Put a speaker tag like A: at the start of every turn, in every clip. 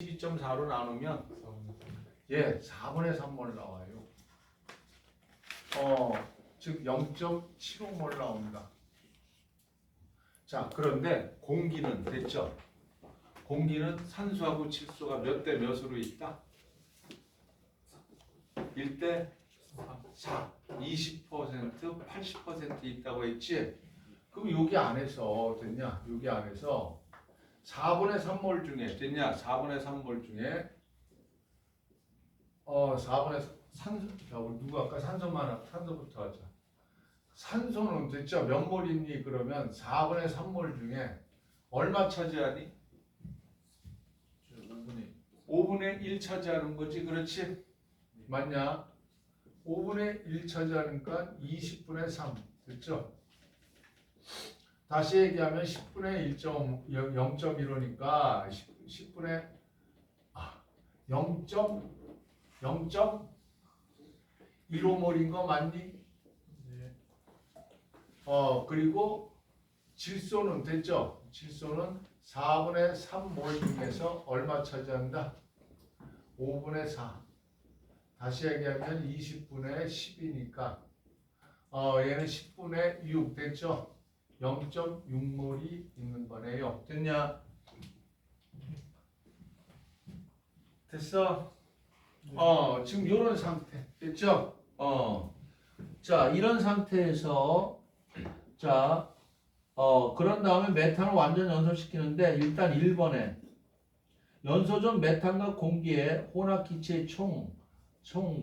A: 12.4로 나누면 4분의 3몰 나와요. 즉 0.75몰 나옵니다. 자, 그런데 공기는 됐죠? 공기는 산소하고 질소가 몇 대 몇으로 있다? 1대 4, 20%, 80% 있다고 했지? 그럼 여기 안에서 됐냐? 여기 안에서 4분의 3몰 중에 됐냐? 4분의 3몰 중에 4분의 산소, 자, 우리 누가 아까 산소부터 하자. 산소는 됐죠? 몇 몰이니? 그러면 4분의 3몰 중에 얼마 차지하니? 5분의 1 차지하는 거지, 그렇지? 맞냐? 5분의 1 차지하니까 20분의 3 됐죠? 다시 얘기하면 10분의 0.15니까 10분의 0.15몰인 거 맞니? 네. 그리고 질소는 됐죠? 질소는 4분의 3몰 중에서 얼마 차지한다? 5분의 4. 다시 얘기하면 20분의 10이니까 얘는 10분의 6 됐죠? 0.6몰이 있는 거네요. 됐냐? 됐어? 지금 이런 상태 됐죠? 자, 이런 상태에서 자, 그런 다음에 메탄을 완전 연소시키는데 일단 1번에 연소전 메탄과 공기의 혼합기체의 총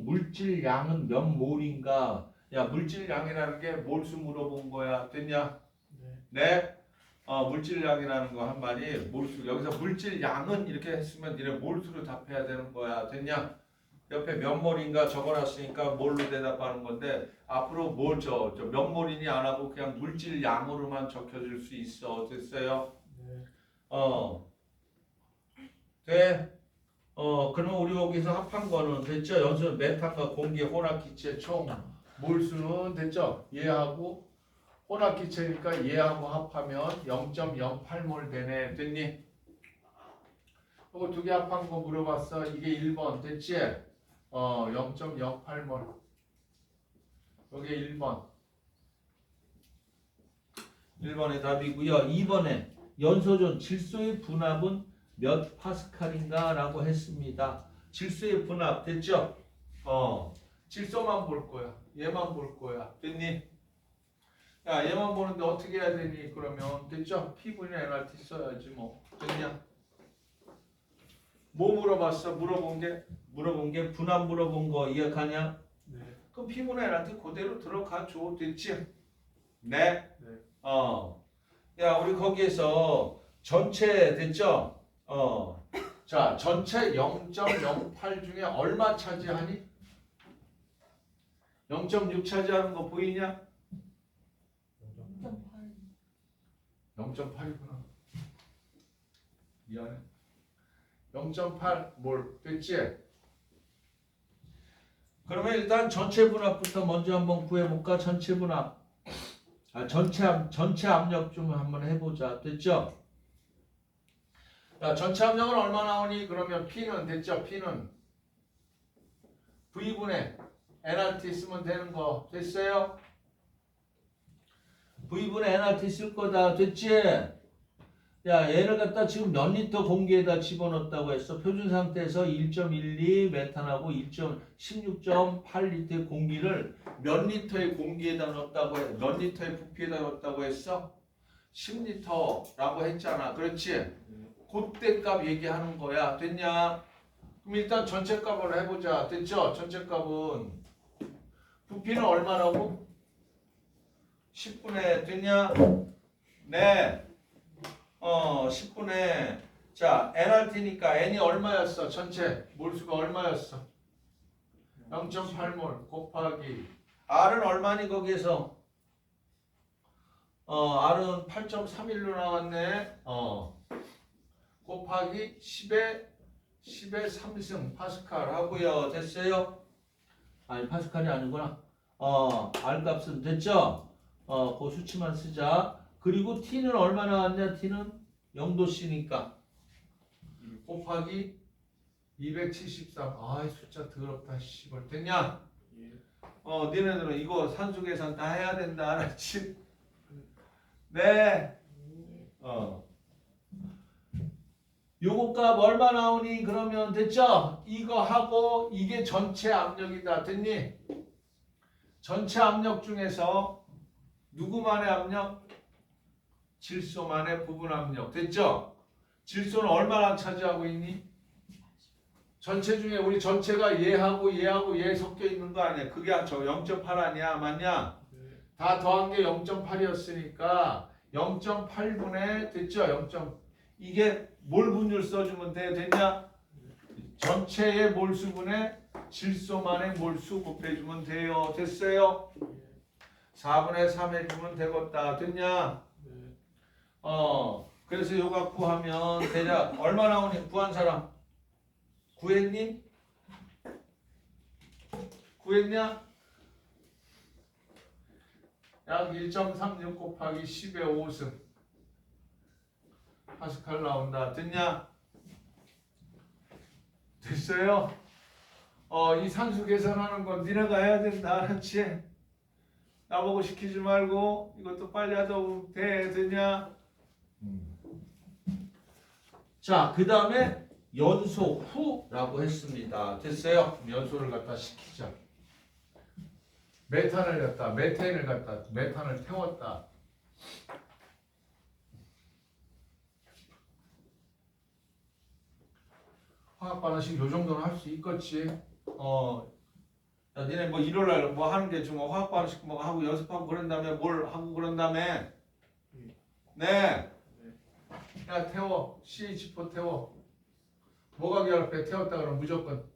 A: 물질 양은 몇 몰인가? 야, 물질 양이라는 게 몰수 물어본 거야. 됐냐? 네. 물질 양이라는 거 한 말이 몰수. 여기서 물질 양은 이렇게 했으면 니네 몰수로 답해야 되는 거야. 됐냐? 옆에 몇 몰인가 적어놨으니까 몰로 대답하는 건데 앞으로 몇 몰이니 안 하고 그냥 물질 양으로만 적혀줄 수 있어. 됐어요? 네. 돼. 그러면 우리 여기서 합한 거는 됐죠? 연소 메탄과 공기 혼합기체 총 몰수는 됐죠? 얘하고 혼합기체니까 얘하고 합하면 0.08몰 되네. 됐니? 이거 두 개 합한 거 물어봤어. 이게 1번 됐지? 0.08몰. 여기 1번. 1번의 답이고요. 2번에 연소전 질소의 분압은 몇 파스칼인가 라고 했습니다. 질소의 분압 됐죠? 질소만 볼 거야. 얘만 볼 거야. 됐니? 야, 얘만 보는데 어떻게 해야 되니? 그러면 됐죠? P분의 NRT 써야지 뭐. 됐냐? 뭐 물어봤어? 물어본 게 분압 물어본 거 이해하냐? 네. 그럼 P분의 NRT 그대로 들어가 줘. 됐지? 네. 네. 야, 우리 거기에서 전체 됐죠? 자, 전체 0.08 중에 얼마 차지하니? 0.6 차지하는 거 보이냐? 0.8이구나. 미안해. 0.8몰 됐지? 그러면 일단 전체 분압부터 먼저 한번 구해볼까? 전체 분압. 전체 압력 좀 한번 해보자. 됐죠? 자, 전체 압력은 얼마 나오니? 그러면 P는 됐죠? P는 V분의 NRT 쓰면 되는 거 됐어요? V분의 NRT 쓸 거다. 됐지? 야, 얘를 갖다 지금 몇 리터 공기에다 집어넣었다고 했어? 표준 상태에서 1.12 메탄하고 16.8리터의 공기를 몇 리터의 공기에다 넣었다고 해? 몇 리터의 부피에다 넣었다고 했어? 10리터라고 했잖아. 그렇지? 그때 값 얘기하는 거야. 됐냐? 그럼 일단 전체 값으로 해보자. 됐죠? 전체 값은 부피는 얼마라고? 10분의 됐냐? 네. 10분의 자 NRT니까 N이 얼마였어? 전체 몰수가 얼마였어? 0.8몰 곱하기 R은 얼마니 거기에서? R은 8.31로 나왔네. 곱하기 10의 3승 파스칼 하고요. 됐어요? 아니 파스칼이 아니구나. R 값은 됐죠? 그 수치만 쓰자. 그리고 T는 얼마 나왔냐? T는 0도씨니까 곱하기 273. 아이 숫자 더럽다 씨발. 됐냐?
B: 예.
A: 니네들은 이거 산수 계산 다 해야 된다 알았지? 네. 요거 값 얼마 나오니? 그러면 됐죠? 이거 하고 이게 전체 압력이다. 됐니? 전체 압력 중에서 누구만의 압력? 질소만의 부분 압력. 됐죠? 질소는 얼마나 차지하고 있니? 전체 중에 우리 전체가 얘하고 얘하고 얘 섞여 있는 거 아니야? 그게 저 0.8 아니야? 맞냐? 다 더한 게 0.8이었으니까 0.8분의 됐죠? 0. 이게 몰 분율 써주면 돼. 됐냐? 전체의 몰수분의 질소만의 몰수 곱해주면 돼요. 됐어요? 4분의 3 해주면 되겠다. 됐냐? 그래서 요 갖고 하면 대략 얼마 나오니? 구한 사람 구했니? 구했냐? 약 1.36 곱하기 10의 5승 파스칼 나온다. 됐냐? 됐어요? 이 산수 계산하는 건 니네가 해야 된다. 알았지? 나보고 시키지 말고 이것도 빨리 하다 보면 돼. 됐냐? 자, 그 다음에 연소 후라고 했습니다. 됐어요? 연소를 갖다 시키자. 메탄을 갖다, 메테인을 갖다, 메탄을 태웠다. 화학 반응식 요 정도는 할 수 있겠지. 야, 니네 뭐 일요일날 뭐 하는 게 좀 화학 반응식 뭐 하고 연습하고 그런 다음에 뭘 하고 그런 다음에 네. 야 태워. CH4 태워. 뭐가 결합해? 태웠다 그러면 무조건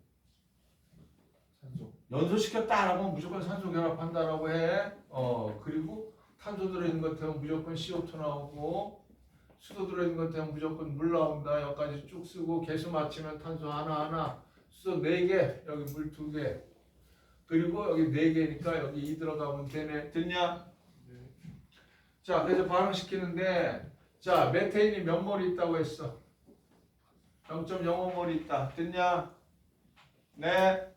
A: 산소. 연소시켰다라고 무조건 산소 결합한다라고 해. 그리고 탄소 들어있는 것 태우면 무조건 CO2 나오고 수소 들어있는 것 때문에 무조건 물 나온다. 여기까지 쭉 쓰고 개수 맞추면 탄소 하나, 수소 4개, 여기 물 2개. 그리고 여기 4개니까 여기 2 들어가면 되네. 됐냐?
B: 네.
A: 자, 그래서 반응시키는데 자, 메테인이 몇 몰이 있다고 했어? 0.05몰이 있다. 됐냐? 네.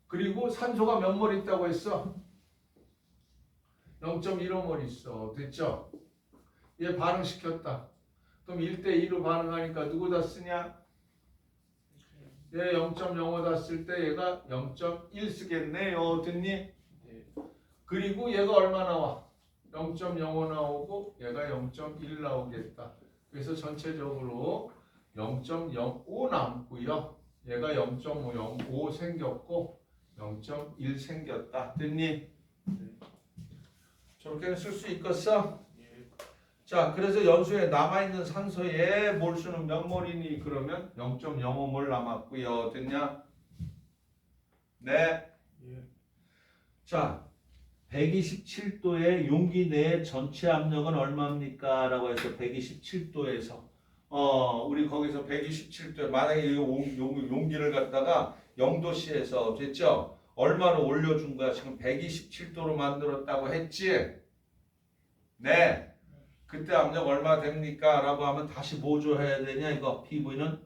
A: 그리고 산소가 몇 몰 있다고 했어? 0.15몰 있어. 됐죠? 얘 반응시켰다. 그럼 1대2로 반응하니까 누구다 쓰냐? 얘 0.05다 쓸 때 얘가 0.1 쓰겠네요. 됐니?
B: 네.
A: 그리고 얘가 얼마 나와? 0.05 나오고 얘가 0.1 나오겠다. 그래서 전체적으로 0.05 남고요. 얘가 0.05 생겼고 0.1 생겼다. 됐니?
B: 네.
A: 저렇게 쓸 수 있겠어?
B: 예.
A: 자, 그래서 연수에 남아있는 산소의 몰수는 몇 몰이니? 그러면 0.05몰 남았고요. 됐냐? 네.
B: 예.
A: 자, 127도의 용기 내의 전체 압력은 얼마입니까? 라고 해서 127도에서 우리 거기서 127도에 만약에 이 용기를 갖다가 0도씨에서 됐죠? 얼마로 올려준 거야? 지금 127도로 만들었다고 했지? 네. 그때 압력 얼마 됩니까? 라고 하면 다시 뭐 줘야 되냐? 이거 PV는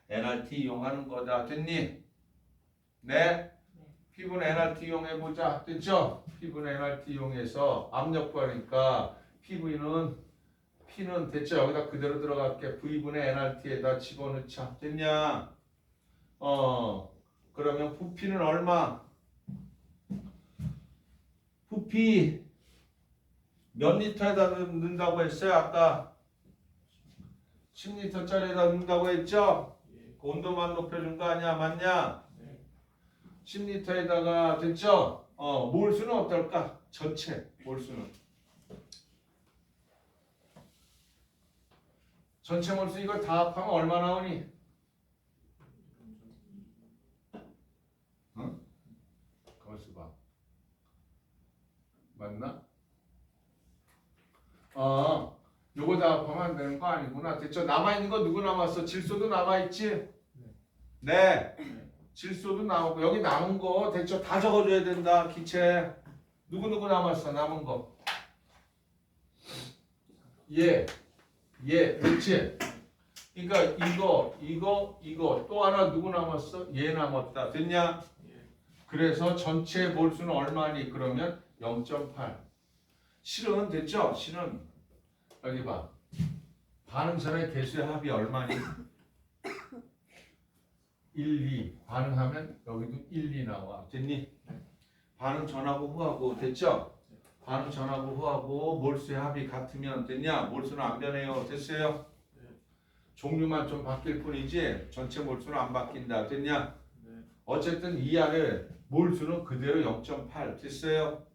A: NRT 이용하는 거다. 됐니? 네. P분 NRT 이용해보자. 됐죠? P분 NRT 이용해서 압력 구하니까 P는 됐죠? 여기다 그대로 들어갈게. V분의 NRT에다 집어넣자. 됐냐? 그러면 부피는 얼마? 부피 몇 리터에다 넣는다고 했어요? 아까 10리터짜리에다 넣는다고 했죠?
B: 예.
A: 그 온도만 높여준 거 아니야? 맞냐?
B: 네.
A: 10리터에다가 됐죠? 몰수는 어떨까? 전체 몰수는 전체 몰수 이거 다 합하면 얼마 나오니? 응? 가만있어 봐. 맞나? 요거 다 합하면 안 되는 거 아니구나. 됐죠? 남아있는 거 누구 남았어? 질소도 남아있지? 네. 질소도 나오고 여기 남은 거 됐죠? 다 적어줘야 된다. 기체 누구 남았어? 남은 거. 얘, 그렇지? 그러니까 이거 또 하나 누구 남았어? 얘 남았다. 됐냐? 그래서 전체 몰수는 얼마니? 그러면 0.8. 실은 됐죠? 실은 여기 봐. 반응선의 개수의 합이 얼마니? 1, 2. 반응하면 여기도 1, 2 나와. 됐니? 반응 전하고 후하고 됐죠? 반응 전하고 후하고 몰수의 합이 같으면 됐냐? 몰수는 안 변해요. 됐어요? 종류만 좀 바뀔 뿐이지 전체 몰수는 안 바뀐다. 됐냐? 어쨌든 이 안에 몰수는 그대로 0.8 됐어요?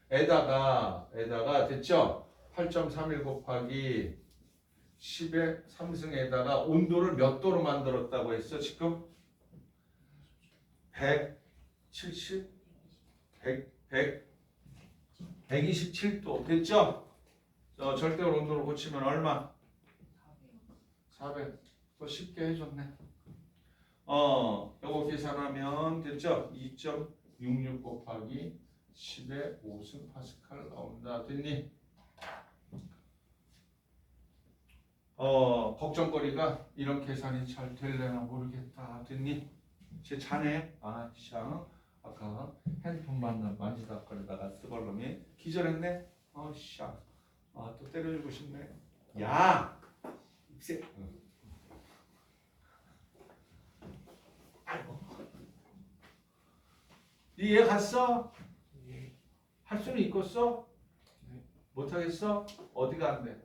A: 에다가 됐죠? 8.31 곱하기 10의 3승에다가 온도를 몇 도로 만들었다고 했어 지금? 170? 127도 됐죠? 절대로 온도를 고치면 얼마? 400. 또 쉽게 해줬네. 요거 계산하면 됐죠? 2.66 곱하기 10의 5승 파스칼 나온다. 됐니? 걱정거리가 이런 계산이 잘 될려나 모르겠다. 됐니? 제 자네 아샤 아까 핸드폰 만지다 거리다가 스벌놈이 기절했네. 아샤 또 때려주고 싶네. 야 입새. 아이고 이해 갔어? 할 수는 있겠어? 못하겠어? 어디가 안 돼?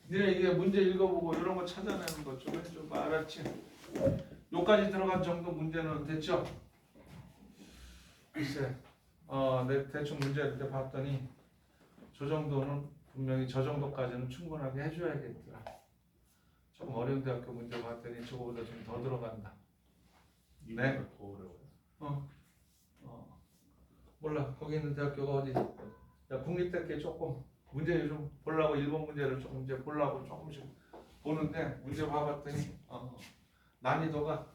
A: 니네 이게 문제 읽어보고 이런 거 찾아내는 거 좀 해줘봐. 알았지? 요까지 들어간 정도 문제는 됐죠? 글쎄 내 대충 문제 이렇게 봤더니 저 정도는 분명히 저 정도까지는 충분하게 해줘야겠더라. 조금 어려운 대학교 문제 봤더니 저거보다 좀 더 들어간다. 네?
B: 더 어려워요.
A: 몰라. 거기 있는 대학교가 어디? 야, 국립대학교 조금 문제 좀 보려고 일본 문제를 조금 이제 보려고 조금씩 보는데 문제 봐봤더니 난이도가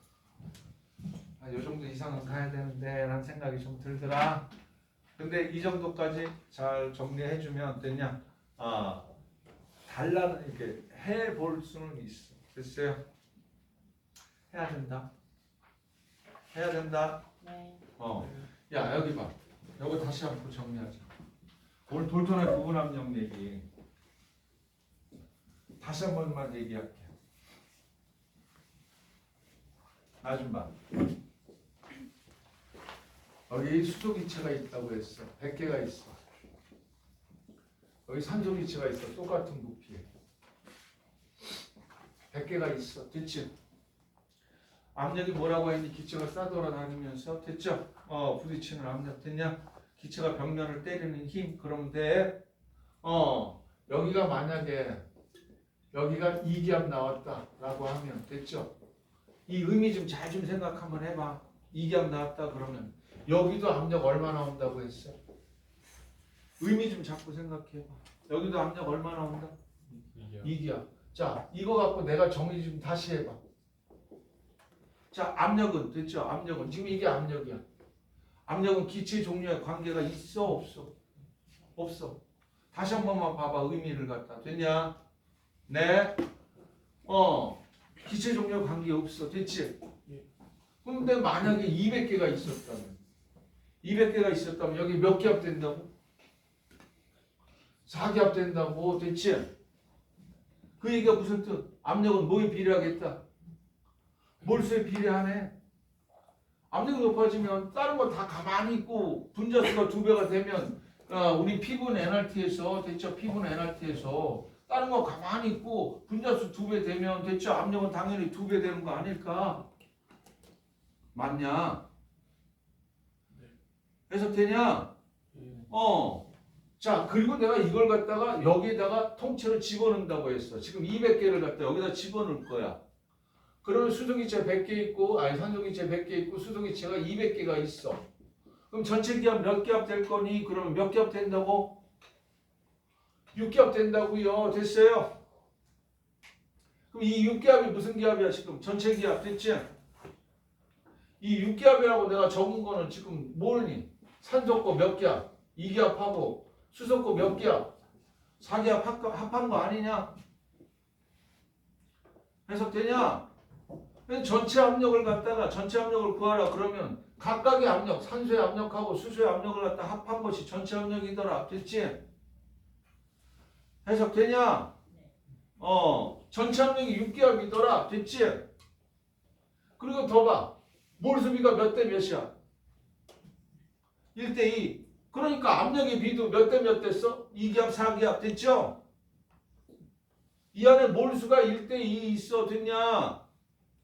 A: 요 정도 이상은 가야 되는데 라는 생각이 좀 들더라. 근데 이 정도까지 잘 정리해주면 되냐? 달라는 이렇게 해볼 수는 있어. 됐어요? 해야 된다. 해야 된다.
C: 네.
A: 야 여기 봐. 요거 다시 한번 정리하자. 오늘 돌턴의 부분압력 얘기 다시 한 번만 얘기할게. 나 좀 봐. 여기 수소기체가 있다고 했어. 100개가 있어. 여기 산소기체가 있어. 똑같은 부피에 100개가 있어. 됐지? 압력이 뭐라고 했니? 기체가 싸돌아다니면서 됐죠? 부딪히는 압력 됐냐? 기체가 벽면을 때리는 힘. 그러면 돼. 여기가 만약에 여기가 2기압 나왔다라고 하면 됐죠? 이 의미 좀 잘 좀 생각 한번 해봐. 2기압 나왔다 그러면 여기도 압력 얼마 나온다고 했어? 의미 좀 자꾸 생각해봐. 여기도 압력 얼마 나온다? 2기압. 자, 이거 갖고 내가 정리 좀 다시 해봐. 자, 압력은 됐죠? 압력은 지금 이게 압력이야. 압력은 기체 종류에 관계가 있어 없어? 없어. 다시 한 번만 봐봐. 의미를 갖다. 됐냐? 네. 기체 종류에 관계 없어. 됐지? 근데 만약에 200개가 있었다면 200개가 있었다면 여기 몇 기압 된다고? 4기압 된다고. 됐지? 그 얘기가 무슨 뜻? 압력은 뭐에 비례하겠다? 몰수에 비례하네. 압력이 높아지면 다른 거 다 가만히 있고 분자수가 2배가 되면 우리 P분 NRT에서 됐죠? P분 NRT에서 다른 거 가만히 있고 분자수 2배 되면 됐죠? 압력은 당연히 2배 되는 거 아닐까? 맞냐? 해석되냐? 자, 그리고 내가 이걸 갖다가 여기에다가 통째로 집어넣는다고 했어. 지금 200개를 갖다 여기다 집어넣을 거야. 그러면 수소기체 100개 있고, 산소기체 100개 있고, 수소기체가 200개가 있어. 그럼 전체 기압 몇 기압 될 거니? 그러면 몇 기압 된다고? 6기압 된다고요. 됐어요? 그럼 이 6기압이 무슨 기압이야 지금? 전체 기압 됐지? 이 6기압이라고 내가 적은 거는 지금 뭐니? 산소 거 몇 기압? 2기압하고 수소 거 몇 기압? 4기압 합한 거 아니냐? 해석되냐? 전체 압력을 갖다가 전체 압력을 구하라 그러면 각각의 압력, 산소의 압력하고 수소의 압력을 갖다 합한 것이 전체 압력이더라. 됐지? 해석되냐? 전체 압력이 6기압이더라. 됐지? 그리고 더 봐. 몰수비가 몇 대 몇이야? 1대 2. 그러니까 압력의 비도 몇 대 몇 됐어? 2기압, 4기압. 됐죠? 이 안에 몰수가 1대 2 있어. 됐냐?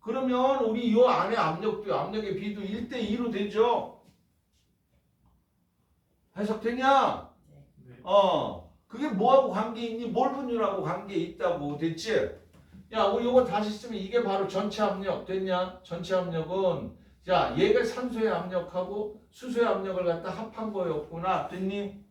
A: 그러면 우리 이 안에 압력도 압력의 비도 1대 2로 되죠? 해석되냐?
B: 네.
A: 그게 뭐하고 관계 있니? 몰분율하고 관계 있다고. 됐지? 야, 우리 이거 다시 쓰면 이게 바로 전체 압력. 됐냐? 전체 압력은 자, 얘가 산소의 압력하고 수소의 압력을 갖다 합한 거였구나. 됐니?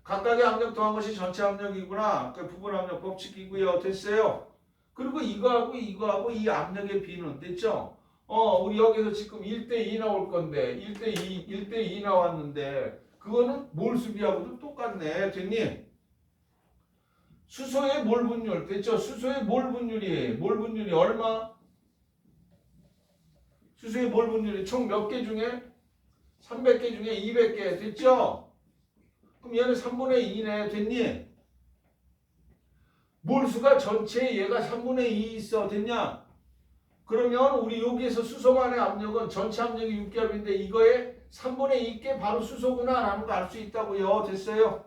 A: 각각의 압력 더한 것이 전체 압력이구나. 그 부분 압력 법칙이고요. 됐어요? 그리고 이거하고 이 압력의 비는 됐죠? 우리 여기서 지금 1대 2 나올 건데 1대 2 나왔는데 그거는 몰수비하고도 똑같네. 됐니? 수소의 몰 분율 됐죠? 수소의 몰 분율이 얼마? 수소의 몰 분율이 총 몇 개 중에? 300개 중에 200개 됐죠? 그럼 얘는 3분의 2네. 됐니? 몰수가 전체에 얘가 3분의 2 있어. 됐냐? 그러면 우리 여기에서 수소만의 압력은 전체 압력이 6기압인데 이거에 3분의 2개 바로 수소구나 라는 거 알 수 있다고요. 됐어요?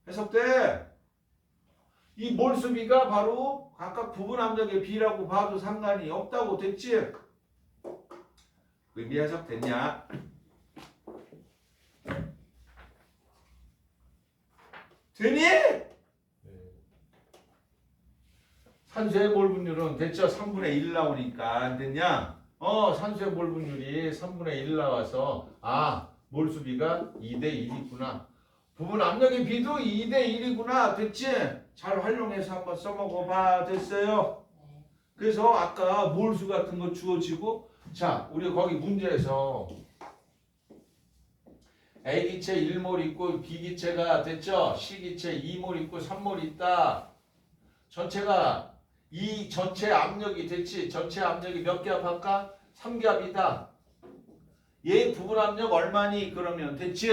A: 해석돼? 이 몰수비가 바로 각각 부분 압력의 비라고 봐도 상관이 없다고. 됐지? 의미 해석됐냐? 되니? 산소의 몰 분율은 됐죠? 3분의 1 나오니까 안 됐냐? 산소의 몰 분율이 3분의 1 나와서 몰수비가 2대 1이구나. 부분 압력의 비도 2대 1이구나. 됐지? 잘 활용해서 한번 써먹어봐. 됐어요? 그래서 아까 몰수 같은 거 주어지고 자, 우리 거기 문제에서 A기체 1몰 있고 B기체가 됐죠? C기체 2몰 있고 3몰 있다. 전체가 이 전체 압력이 됐지? 전체 압력이 몇 기압 할까? 3기압이다. 얘 부분 압력 얼마니? 그러면 됐지?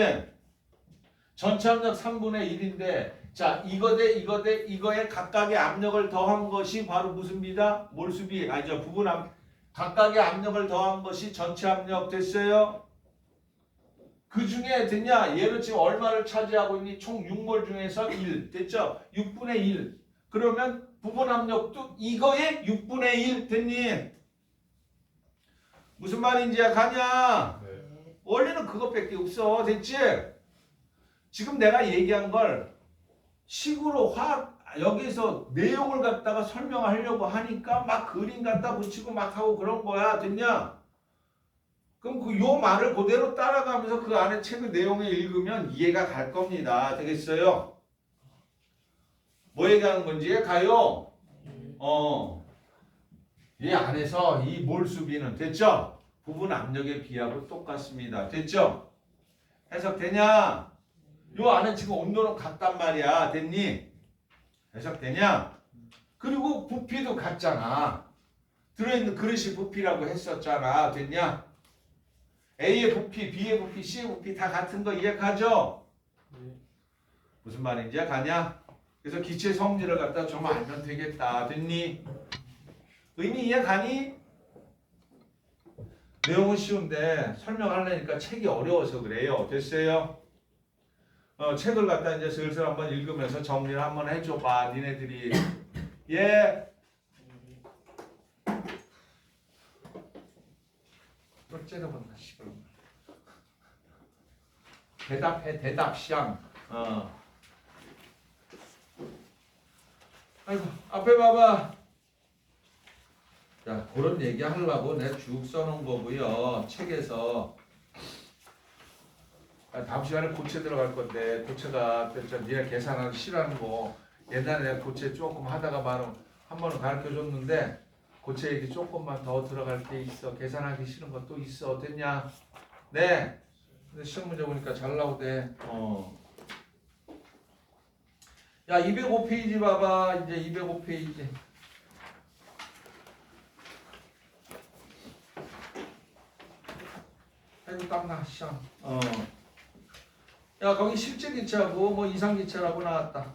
A: 전체 압력 3분의 1인데 자, 이거 대 이거에 각각의 압력을 더한 것이 바로 무슨 비다? 몰수비. 아니죠. 부분 압력. 각각의 압력을 더한 것이 전체 압력. 됐어요? 그 중에 됐냐? 얘는 지금 얼마를 차지하고 있니? 총 6몰 중에서 1. 됐죠? 6분의 1. 그러면 부분 압력도 이거에 6분의 1 됐니? 무슨 말인지 가냐?
B: 네.
A: 원래는 그것밖에 없어. 됐지? 지금 내가 얘기한 걸 식으로 여기서 내용을 갖다가 설명하려고 하니까 막 그림 갖다 붙이고 막 하고 그런 거야. 됐냐? 그럼 요 말을 그대로 따라가면서 그 안에 책의 내용을 읽으면 이해가 갈 겁니다. 되겠어요? 뭐 얘기하는 건지 가요? 이 안에서 이 몰수비는 됐죠? 부분 압력의 비하고 똑같습니다. 됐죠? 해석되냐? 요 안에 지금 온도는 같단 말이야. 됐니? 해석되냐? 그리고 부피도 같잖아. 들어있는 그릇이 부피라고 했었잖아. 됐냐? A의 부피, B의 부피, C의 부피 다 같은 거 이해가죠?
B: 네.
A: 무슨 말인지 가냐? 그래서 기체 성질을 갖다 좀 알면 되겠다. 됐니? 의미 이해가니? 내용은 쉬운데 설명하려니까 책이 어려워서 그래요. 됐어요? 책을 갖다 이제 슬슬 한번 읽으면서 정리를 한번 해줘봐. 니네들이. 예. 또 째려본다. 시끄러. 대답해. 대답시앙. 아이고 앞에 봐봐. 자, 그런 얘기 하려고 내가 쭉 써놓은 거고요. 책에서. 다음 시간에 고체 들어갈 건데 고체가 니네 계산하기 싫어하는 거 옛날에 내가 고체 조금 하다가 한 번은 가르쳐줬는데 고체 얘기 조금만 더 들어갈 게 있어. 계산하기 싫은 것도 있어. 됐냐? 네. 근데 시험 문제 보니까 잘 나오대. 야, 205페이지 봐봐. 이제 205페이지. 아이고, 땀나, 시험. 야, 거기 실제 기차고, 뭐, 이상 기차라고 나왔다.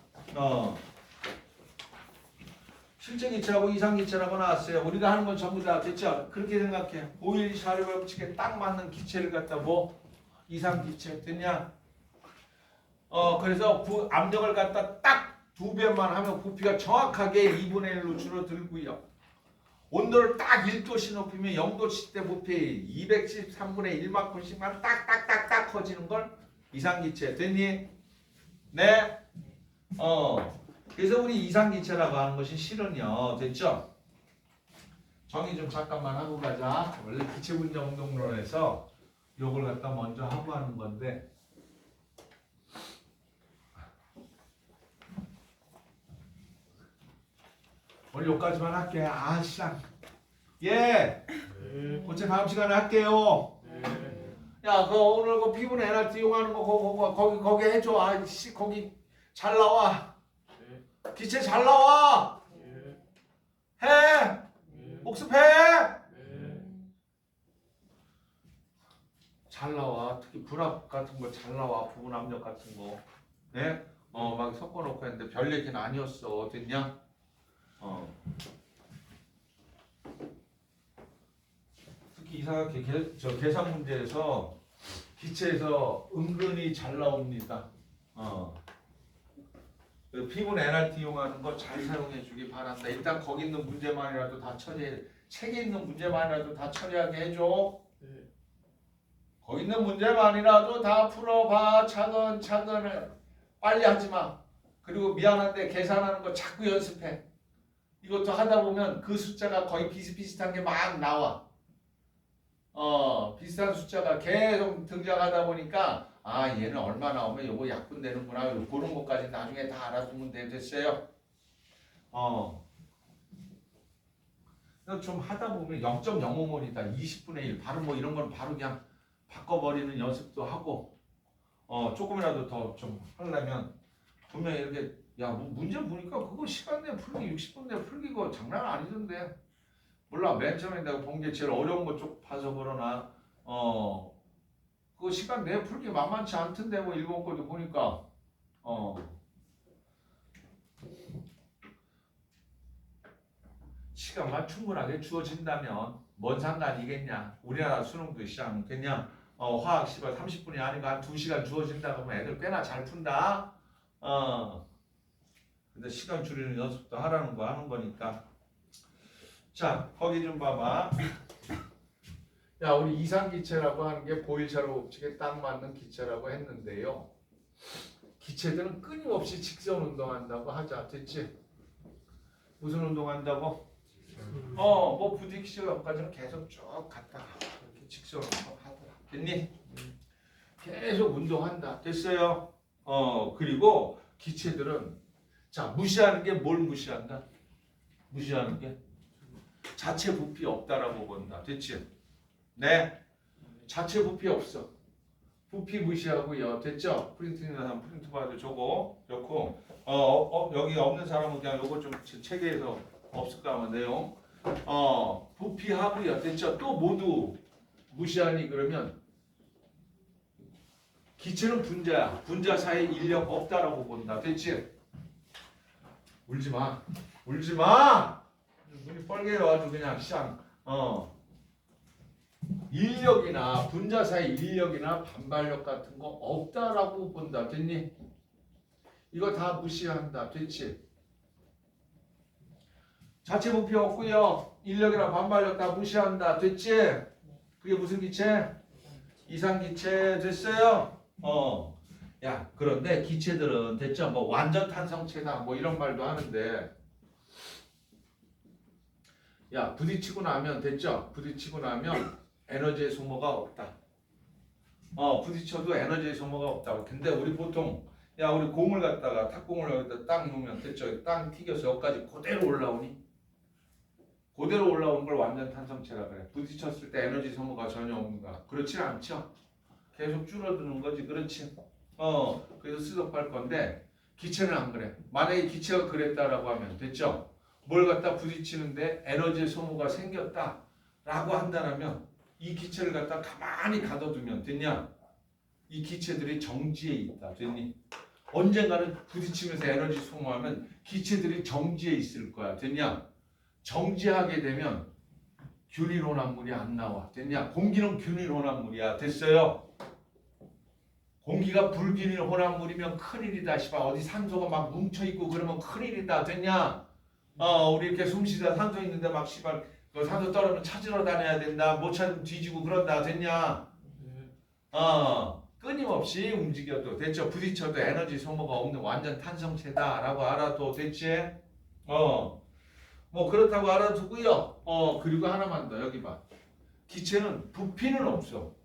A: 실제 기차하고 이상 기차라고 나왔어요. 우리가 하는 건 전부 다 됐죠? 그렇게 생각해. 보일 샤르 법칙에 딱 맞는 기체를 갖다 뭐 이상 기체 됐냐? 그래서 압력을 갖다 딱 2배만 하면 부피가 정확하게 2분의 1로 줄어들고요. 온도를 딱 1도씩 높이면 0도씩 때 부피 213분의 1만큼씩만 딱딱딱딱 커지는 걸 이상 기체 됐니? 네? 그래서 우리 이상기체라고 하는 것이 실은요. 됐죠? 정의 좀 잠깐만 하고 가자. 원래 기체분자 운동론에서 요걸 갖다 먼저 하고 하는 건데 오늘 요까지만 할게. 아쌍. 예. 고체 다음 시간에 할게요. 야, 오늘 그 피부는 NRT 이용하는 거 거기 해줘. 아씨 거기 잘 나와. 기체 잘 나와. 해. 복습해. 잘 나와. 특히 불합 같은 거 잘 나와. 부분 압력 같은 거. 네? 막 섞어놓고 했는데 별 얘기는 아니었어. 됐냐? 특히 이상하게 계산 문제에서 기체에서 은근히 잘 나옵니다. 피분 NRT 이용하는 거 잘 사용해 주기 바란다. 일단 거기 있는 문제만이라도 다 처리해. 책에 있는 문제만이라도 다 처리하게 해줘. 거기 있는 문제만이라도 다 풀어봐. 차근차근. 빨리 하지 마. 그리고 미안한데 계산하는 거 자꾸 연습해. 이것도 하다 보면 그 숫자가 거의 비슷비슷한 게 막 나와. 비슷한 숫자가 계속 등장하다 보니까 얘는 얼마 나오면 요거 약분되는구나. 그런 것까지 나중에 다 알아두면 됐어요. 좀 하다 보면 0.05몰이다. 20분의 1. 바로 뭐 이런 건 바로 그냥 바꿔버리는 연습도 하고 조금이라도 더 좀 하려면 분명히 이렇게 문제 보니까 그거 시간 내에 풀기 60분 내에 풀기 거 장난 아니던데. 몰라. 맨 처음에 내가 본 게 제일 어려운 거 쪽 봐서 그러나 그 시간 내에 풀기 만만치 않던데 뭐 일본 것도 보니까 시간만 충분하게 주어진다면 뭔 상관이겠냐. 우리나라 수능도 시작 않겠냐. 화학 시발 30분이 아니고 한 2시간 주어진다 그러면 애들 꽤나 잘 푼다. 근데 시간 줄이는 연습도 하라는 거 하는 거니까. 자, 거기 좀 봐봐. 야, 우리 이상기체라고 하는 게 보일차로 법칙에 딱 맞는 기체라고 했는데요. 기체들은 끊임없이 직선 운동한다고 하자. 됐지? 무슨 운동한다고? 뭐 부딪히기까지는 계속 쭉 갔다가 이렇게 직선 운동하더라. 됐니? 계속 운동한다. 됐어요? 그리고 기체들은 자, 무시하는 게 뭘 무시한다? 무시하는 게 자체 부피 없다라고 본다. 됐지? 네. 자체 부피 없어. 부피 무시하고요. 됐죠? 프린트는 사람 프린트 받을 저거 넣고 여기 없는 사람은 그냥 요거 좀 체계에서 없을까 하면 내용 부피하고요. 됐죠? 또 모두 무시하니 그러면 기체는 분자야. 분자 사이에 인력 없다라고 본다. 됐지? 울지 마. 울지 마. 눈이 뻘개요 아주 그냥 쌍. 인력이나 분자 사이 인력이나 반발력 같은 거 없다라고 본다. 됐니? 이거 다 무시한다. 됐지? 자체 부피 없고요. 인력이나 반발력 다 무시한다. 됐지? 그게 무슨 기체? 이상 기체 됐어요? 야, 그런데 기체들은 됐죠? 뭐 완전 탄성체다 뭐 이런 말도 하는데 야, 부딪히고 나면 됐죠? 부딪히고 나면 에너지의 소모가 없다. 부딪혀도 에너지의 소모가 없다. 근데 우리 보통 우리 공을 갖다가 탁공을 여기다 딱 놓으면 됐죠? 땅 튀겨서 여기까지 그대로 올라오니? 그대로 올라오는 걸 완전 탄성체라 그래. 부딪혔을 때 에너지 소모가 전혀 없는가? 그렇지 않죠? 계속 줄어드는 거지. 그렇지? 그래서 수습할 건데 기체는 안 그래. 만약에 기체가 그랬다라고 하면 됐죠? 뭘 갖다 부딪히는데 에너지 소모가 생겼다라고 한다면 이 기체를 갖다 가만히 가둬두면 됐냐? 이 기체들이 정지에 있다. 됐니? 언젠가는 부딪히면서 에너지 소모하면 기체들이 정지에 있을 거야. 됐냐? 정지하게 되면 균일혼합물이 안 나와. 됐냐? 공기는 균일혼합물이야. 됐어요? 공기가 불균일혼합물이면 큰일이다. 씨발 어디 산소가 막 뭉쳐있고 그러면 큰일이다. 됐냐? 우리 이렇게 숨쉬다 산소 있는데 막 씨발 그 산소 떨어지면 찾으러 다녀야 된다. 못 찾으면 뒤지고 그런다. 됐냐? 끊임없이 움직여도 됐죠. 부딪혀도 에너지 소모가 없는 완전 탄성체다라고 알아도 됐지? 뭐 그렇다고 알아두고요. 그리고 하나만 더 여기 봐. 기체는 부피는 없어.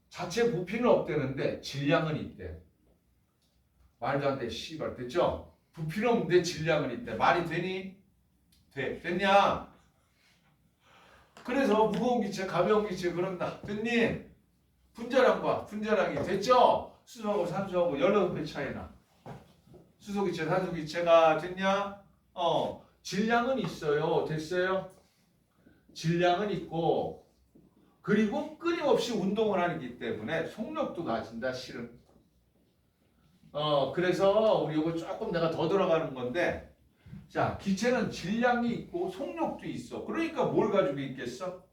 A: 자체 부피는 없대는데 질량은 있대. 말도 안 돼. 씨발 됐죠? 부피는 없는데 질량은 있대. 말이 되니? 돼. 됐냐? 그래서 무거운 기체, 가벼운 기체 그런다. 됐니? 분자량 봐. 분자량이 됐죠? 수소하고 산소하고 16배 차이나. 수소기체, 산소기체가 됐냐? 질량은 있어요. 됐어요? 질량은 있고 그리고 끊임없이 운동을 하기 때문에 속력도 가진다. 실은. 그래서 우리 이거 조금 내가 더 들어가는 건데 자, 기체는 질량이 있고 속력도 있어. 그러니까 뭘 가지고 있겠어?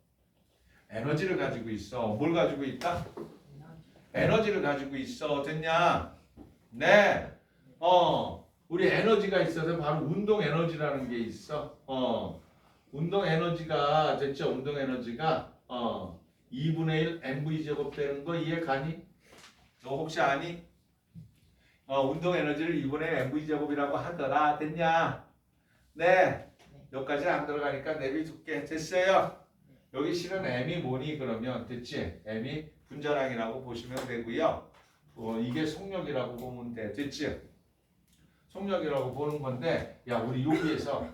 A: 에너지를 가지고 있어. 뭘 가지고 있다? 에너지를 가지고 있어. 됐냐? 네. 우리 에너지가 있어서 바로 운동 에너지라는 게 있어. 운동 에너지가 됐죠? 운동 에너지가 2분의 1 mv 제곱 되는 거 이해 가니? 너 혹시 아니? 운동 에너지를 2분의 1 mv 제곱이라고 하더라. 됐냐? 네. 여기까지 안 들어가니까 내비둘게. 됐어요? 여기 실은 m이 뭐니 그러면 됐지? m이 분자량이라고 보시면 되고요. 이게 속력이라고 보면 돼. 됐지? 속력이라고 보는 건데 야 우리 여기에서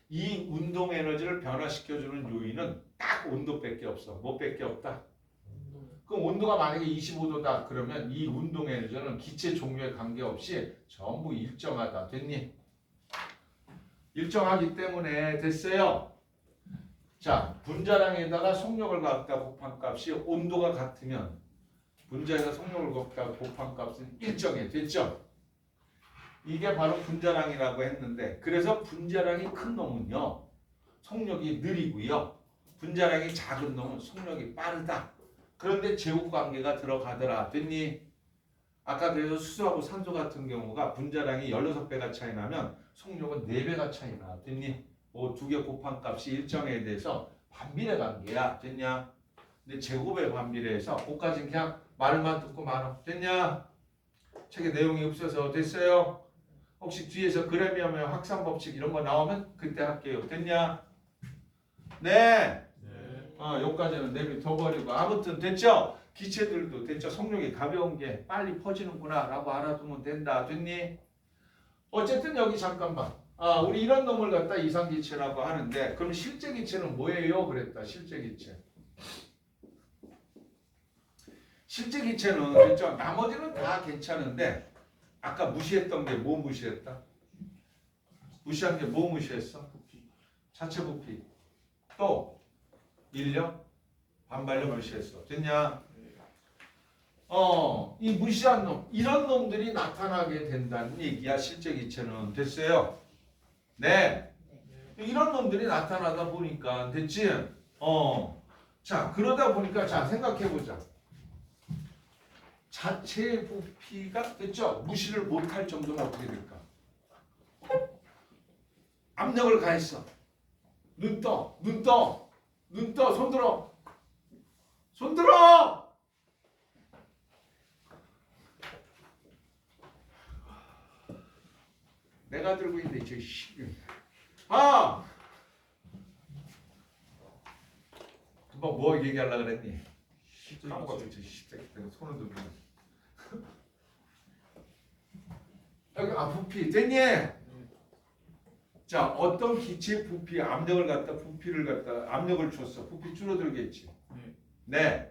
A: 이 운동 에너지를 변화시켜주는 요인은 딱 온도밖에 없어. 뭐밖에 없다? 그럼 온도가 만약에 25도다 그러면 이 운동 에너지는 기체 종류에 관계없이 전부 일정하다. 됐니? 일정하기 때문에 됐어요. 자, 분자량에다가 속력을 갖다 곱한 값이 온도가 같으면 분자에다 속력을 갖다 곱한 값은 일정해. 됐죠? 이게 바로 분자량이라고 했는데 그래서 분자량이 큰 놈은요. 속력이 느리고요. 분자량이 작은 놈은 속력이 빠르다. 그런데 제곱관계가 들어가더라. 됐니? 아까 그래서 수소하고 산소 같은 경우가 분자량이 16배가 차이 나면 속력은 4배가 차이 나. 됐니? 두 개 곱한 값이 일정에 대해서 반비례 관계야. 됐냐? 근데 제곱에 반비례해서 그까지는 그냥 말만 듣고 말아. 됐냐? 책에 내용이 없어서 됐어요? 혹시 뒤에서 그래미엄의 확산법칙 이런 거 나오면 그때 할게요. 됐냐? 네. 여기까지는 내비둬버리고 아무튼 됐죠? 기체들도 됐죠? 속력이 가벼운 게 빨리 퍼지는구나 라고 알아두면 된다. 됐니? 어쨌든 여기 잠깐만 우리 이런 놈을 갖다 이상기체라고 하는데 그럼 실제 기체는 뭐예요? 그랬다. 실제 기체. 실제 기체는 됐죠? 나머지는 다 괜찮은데 아까 무시했던 게 뭐 무시했다? 무시한 게 뭐 무시했어? 자체 부피. 또 인력, 반발력 무시했어. 됐냐? 이 무시한 놈, 이런 놈들이 나타나게 된다는 얘기야. 실제 기체는. 됐어요? 네. 이런 놈들이 나타나다 보니까 됐지? 자, 그러다 보니까 자, 생각해 보자. 자체 부피가 됐죠? 무시를 못할 정도면 어떻게 될까? 압력을 가했어. 눈 떠, 눈 떠, 눈 떠, 손 들어, 손 들어. 내가 들고 있는데 저 씨. 금방 뭐 얘기하려고 그랬니? 까먹었어. 저 씨. 손을 들고. 여기 부피 됐니? 자, 어떤 기체 부피 압력을 갖다 부피를 갖다 압력을 줬어. 부피 줄어들겠지. 네.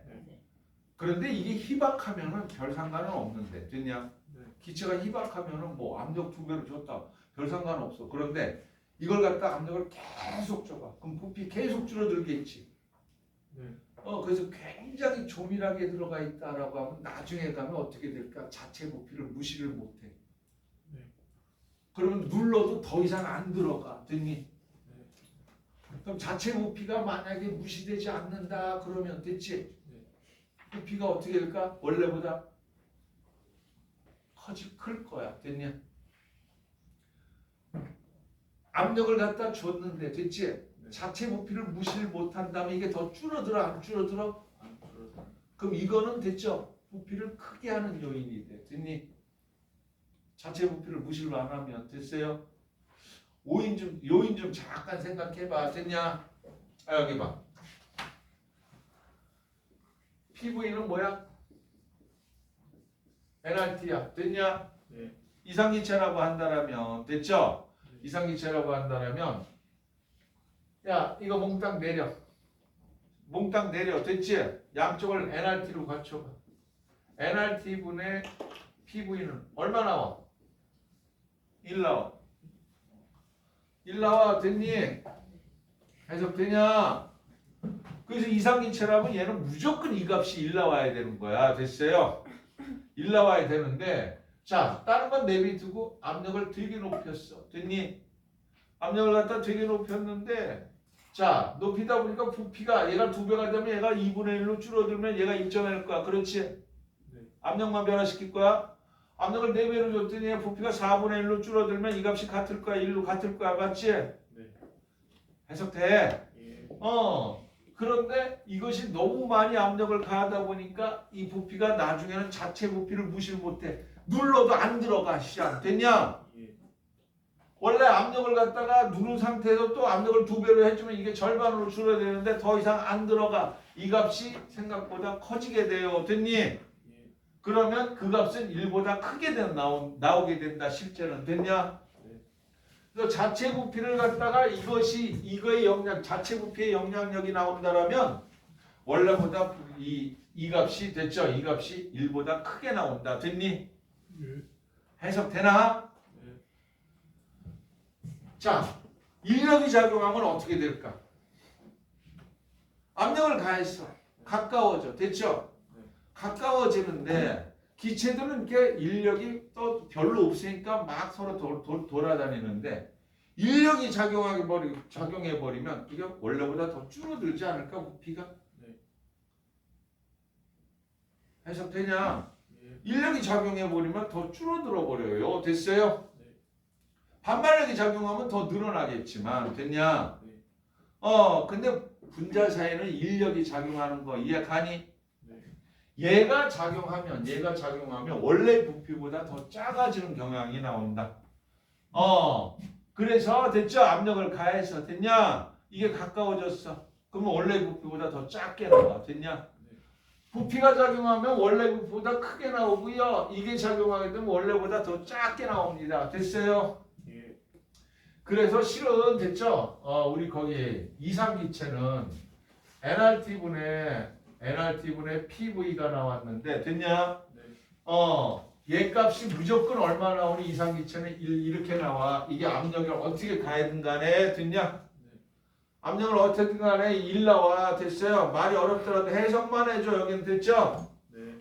A: 그런데 이게 희박하면은 별 상관은 없는데 됐냐? 기체가 희박하면은 뭐 압력 2배로 줬다. 별 상관없어. 그런데 이걸 갖다 압력을 계속 줘봐. 그럼 부피 계속 줄어들겠지.
B: 네.
A: 그래서 굉장히 조밀하게 들어가 있다라고 하면 나중에 가면 어떻게 될까? 자체 부피를 무시를 못해.
B: 네.
A: 그러면 눌러도 더 이상 안 들어가. 됐니?
B: 네.
A: 그럼 자체 부피가 만약에 무시되지 않는다 그러면 됐지?
B: 네.
A: 부피가 어떻게 될까? 원래보다 클 거야. 됐냐? 압력을 갖다 줬는데 됐지?
B: 네.
A: 자체 부피를 무시를 못한다면 이게 더 줄어들어 안 줄어들어?
B: 안 줄어들어요.
A: 그럼 이거는 됐죠? 부피를 크게 하는 요인이 돼. 됐니? 자체 부피를 무시를 안 하면 됐어요? 요인 좀 잠깐 생각해봐. 됐냐? 여기 봐. PV는 뭐야? NRT야. 됐냐?
B: 네.
A: 이상기체라고 한다라면 됐죠?
B: 네.
A: 이상기체라고 한다라면 야 이거 몽땅 내려. 몽땅 내려. 됐지? 양쪽을 NRT로 갖춰봐. NRT 분의 PV는 얼마 나와? 1 나와. 1 나와. 됐니? 해석되냐? 그래서 이상기체라면 얘는 무조건 이 값이 1 나와야 되는 거야. 됐어요? 1 나와야 되는데 자 다른 건 내비두고 압력을 되게 높였어. 됐니? 압력을 갖다 되게 높였는데 자 높이다 보니까 부피가 얘가 2배가 되면 얘가 2분의 1로 줄어들면 얘가 일정할 거야. 그렇지?
B: 네.
A: 압력만 변화시킬 거야. 압력을 4배로 줬더니 부피가 4분의 1로 줄어들면 이 값이 같을 거야. 1로 같을 거야. 맞지?
B: 네.
A: 해석돼?
B: 예.
A: 그런데 이것이 너무 많이 압력을 가하다 보니까 이 부피가 나중에는 자체 부피를 무시를 못해. 눌러도 안 들어가. 시작. 됐냐?
B: 예.
A: 원래 압력을 갖다가 누른 상태에서 또 압력을 2배로 해주면 이게 절반으로 줄어야 되는데 더 이상 안 들어가. 이 값이 생각보다 커지게 돼요. 됐니?
B: 예.
A: 그러면 그 값은 1보다 크게 나오게 된다. 실제는. 됐냐?
B: 네.
A: 그래서 자체 부피를 갖다가 이거의 영향, 자체 부피의 영향력이 나온다라면 원래보다 이 값이 됐죠? 이 값이 1보다 크게 나온다. 됐니?
B: 예.
A: 해석되나?
B: 네.
A: 자, 인력이 작용하면 어떻게 될까? 압력을 가했어. 가까워져. 됐죠?
B: 네.
A: 가까워지는데 기체들은 이렇게 인력이 또 별로 없으니까 막 서로 돌아다니는데 인력이 작용해버리면 이게 원래보다 더 줄어들지 않을까? 부피가?
B: 네.
A: 해석되냐?
B: 예.
A: 인력이 작용해버리면 더 줄어들어 버려요. 됐어요?
B: 네.
A: 반발력이 작용하면 더 늘어나겠지만 됐냐?
B: 네.
A: 근데 분자 사이는 인력이 작용하는 거 이해 가니?
B: 네.
A: 얘가 작용하면 원래 부피보다 더 작아지는 경향이 나온다. 그래서 됐죠? 압력을 가해서 됐냐? 이게 가까워졌어. 그러면 원래 부피보다 더 작게 나와. 됐냐?
B: 네.
A: 부피가 작용하면 원래 부피보다 크게 나오고요. 이게 작용하게 되면 원래보다 더 작게 나옵니다. 됐어요?
B: 예.
A: 그래서 실은 됐죠? 우리 거기 이상기체는 NRT분의 PV가 나왔는데 됐냐?
B: 네.
A: 얘 값이 무조건 얼마 나오니 이상기체는 1 이렇게 나와. 이게 압력을 어떻게 가해든 간에 됐냐?
B: 네.
A: 압력을 어떻게든 간에 1 나와. 됐어요? 말이 어렵더라도 해석만 해줘. 여기는 됐죠?
B: 네.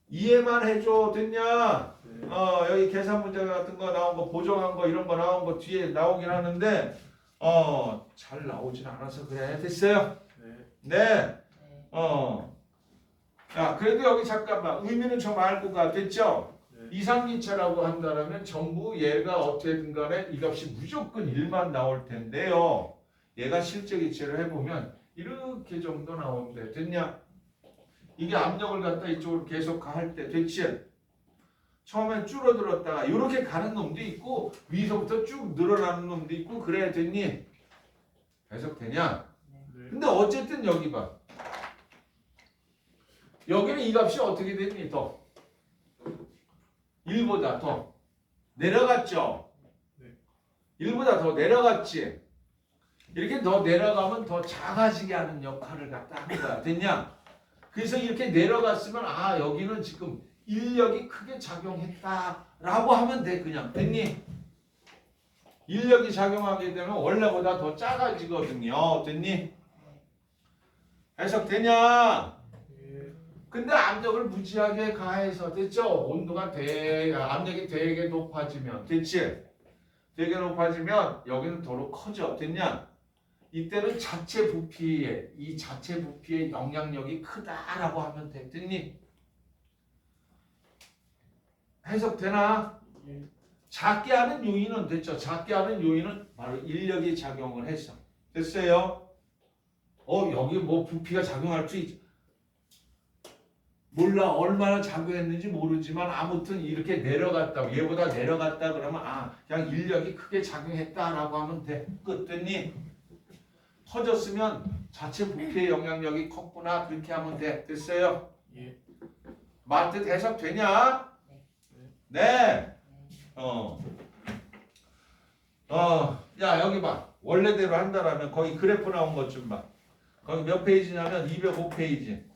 A: 이해만 해줘. 됐냐?
B: 네.
A: 여기 계산 문제 같은 거 나온 거 보정한 거 이런 거 나온 거 뒤에 나오긴 하는데 잘 나오진 않아서 그래. 됐어요?
B: 네.
A: 네. 야, 그래도 여기 잠깐만 의미는 좀 알고 가. 됐죠?
B: 네.
A: 이상기체라고 한다면 전부 얘가 어떻게든 간에 이 값이 무조건 1만 나올 텐데요. 얘가 실제 기체를 해보면 이렇게 정도 나오는데 됐냐? 이게 압력을 갖다 이쪽으로 계속 할 때 됐지? 처음엔 줄어들었다가 이렇게 가는 놈도 있고 위에서부터 쭉 늘어나는 놈도 있고 그래야 됐니? 해석되냐?
B: 네.
A: 근데 어쨌든 여기 봐. 여기는 이 값이 어떻게 됐니? 더 1보다 더 내려갔죠?
B: 네.
A: 1보다 더 내려갔지? 이렇게 더 내려가면 더 작아지게 하는 역할을 갖다 하는 거야. 됐냐? 그래서 이렇게 내려갔으면 여기는 지금 인력이 크게 작용했다 라고 하면 돼. 그냥 됐니? 인력이 작용하게 되면 원래보다 더 작아지거든요. 됐니? 해석되냐?
B: 예.
A: 근데 압력을 무지하게 가해서 됐죠? 온도가 압력이 되게 높아지면 됐지? 되게 높아지면 여기는 도로 커져. 됐냐? 이때는 이 자체 부피의 영향력이 크다라고 하면 돼. 됐니? 해석되나?
B: 예.
A: 작게 하는 요인은 됐죠? 작게 하는 요인은 바로 인력이 작용을 했어. 됐어요? 여기 뭐 부피가 작용할 수 있지. 몰라 얼마나 작용했는지 모르지만 아무튼 이렇게 내려갔다 얘보다 내려갔다 그러면 그냥 인력이 크게 작용했다라고 하면 돼. 끝. 됐니? 터졌으면 자체 부피의 영향력이 컸구나 그렇게 하면 돼. 됐어요?
B: 예.
A: 말뜻 해석되냐? 네. 야 여기 봐. 원래대로 한다라면 거기 그래프 나온 것 좀 봐. 거기 몇 페이지냐면 205페이지.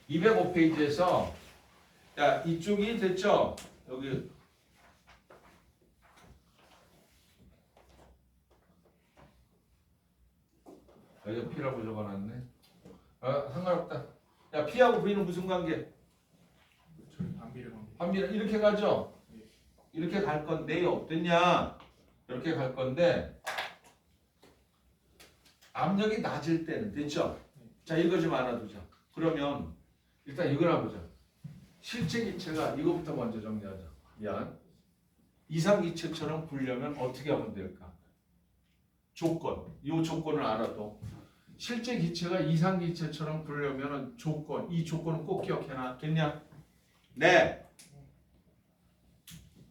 A: 205페이지에서 야 이쪽이 됐죠? 여기 여기 P라고 적어놨네. 상관없다. 야 P하고 V는 무슨 관계?
B: 저희 반비례 관계.
A: 반비례 이렇게 가죠?
B: 예.
A: 이렇게 갈 건데요. 어땠냐? 이렇게 갈 건데 압력이 낮을 때는 됐죠? 자 이거 좀 알아두자. 그러면 일단 이걸 보자. 실제 기체가 이거부터 먼저 정리하자. 미안. 이상기체처럼 굴려면 어떻게 하면 될까? 조건. 이 조건을 알아도 실제 기체가 이상기체처럼 굴려면 조건. 이 조건은 꼭 기억해놔. 됐냐? 네.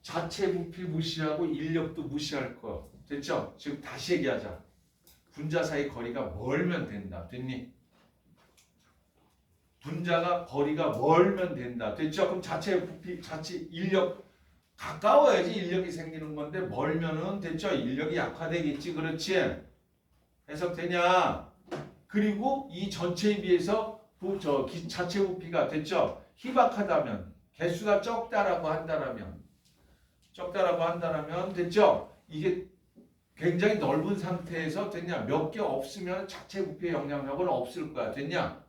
A: 자체 부피 무시하고 인력도 무시할 거. 됐죠? 지금 다시 얘기하자. 분자 사이 거리가 멀면 된다. 됐니? 분자가 거리가 멀면 된다. 됐죠? 그럼 자체 부피, 자체 인력 가까워야지 인력이 생기는 건데 멀면은 됐죠? 인력이 약화되겠지. 그렇지? 해석되냐? 그리고 이 전체에 비해서 자체 부피가 됐죠? 희박하다면 개수가 적다라고 한다면 됐죠? 이게 굉장히 넓은 상태에서 됐냐? 몇 개 없으면 자체 부피의 영향력은 없을 거야. 됐냐?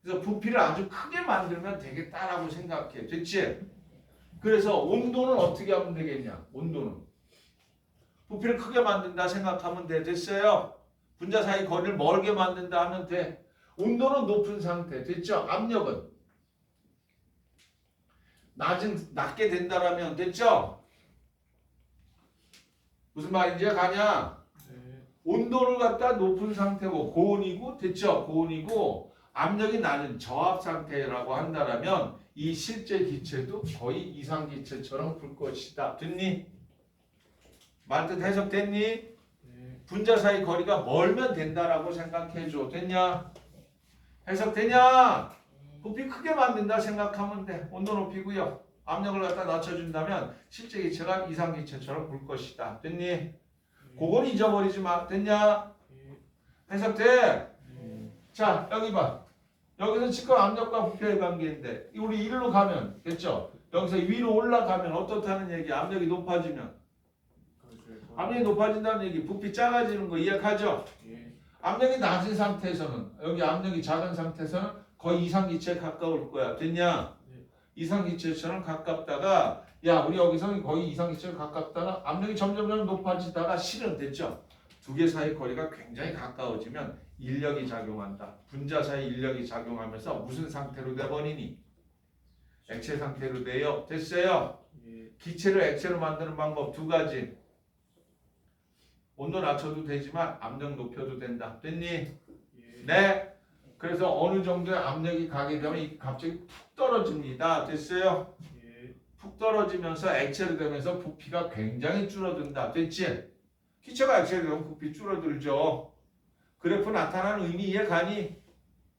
A: 그래서 부피를 아주 크게 만들면 되겠다라고 생각해. 됐지? 그래서 온도는 어떻게 하면 되겠냐? 온도는 부피를 크게 만든다 생각하면 돼. 됐어요? 분자 사이 거리를 멀게 만든다 하면 돼. 온도는 높은 상태. 됐죠? 압력은 낮게 된다라면 됐죠? 무슨 말인지 가냐?
B: 네.
A: 온도를 갖다 높은 상태고 고온이고 됐죠? 고온이고 압력이 낮은 저압 상태라고 한다면 이 실제 기체도 거의 이상 기체처럼 굴 것이다. 됐니? 말뜻 해석됐니?
B: 네.
A: 분자 사이 거리가 멀면 된다라고 생각해줘. 됐냐? 해석되냐? 부피 크게 만든다 생각하면 돼. 온도 높이고요. 압력을 갖다 낮춰준다면 실제 기체가 이상 기체처럼 굴 것이다. 됐니? 그건 잊어버리지 마. 됐냐?
B: 예.
A: 해석돼?
B: 네.
A: 자 여기 봐. 여기서 지금 압력과 부피의 관계인데 우리 일로 가면 됐죠? 여기서 위로 올라가면 어떻다는 얘기? 압력이 높아지면
B: 그렇죠.
A: 압력이 높아진다는 얘기 부피 작아지는 거 이해하죠?
B: 예.
A: 압력이 낮은 상태에서는 여기 압력이 작은 상태에서는 거의 이상기체에 가까울 거야. 됐냐?
B: 네.
A: 이상기체처럼 가깝다가 야 우리 여기서 거의 이상기체에 가깝다가 압력이 점점 높아지다가 실은 됐죠? 두 개 사이 거리가 굉장히 가까워지면 인력이 작용한다. 분자 사이 인력이 작용하면서 무슨 상태로 돼버리니? 액체 상태로 돼요. 됐어요?
B: 예.
A: 기체를 액체로 만드는 방법 두 가지. 온도 낮춰도 되지만 압력 높여도 된다. 됐니?
B: 예.
A: 네. 그래서 어느 정도의 압력이 가게 되면 갑자기 푹 떨어집니다. 됐어요?
B: 예.
A: 푹 떨어지면서 액체로 되면서 부피가 굉장히 줄어든다. 됐지? 기체가 액체로 되면 부피 줄어들죠. 그래프 나타나는 의미 이해 가니?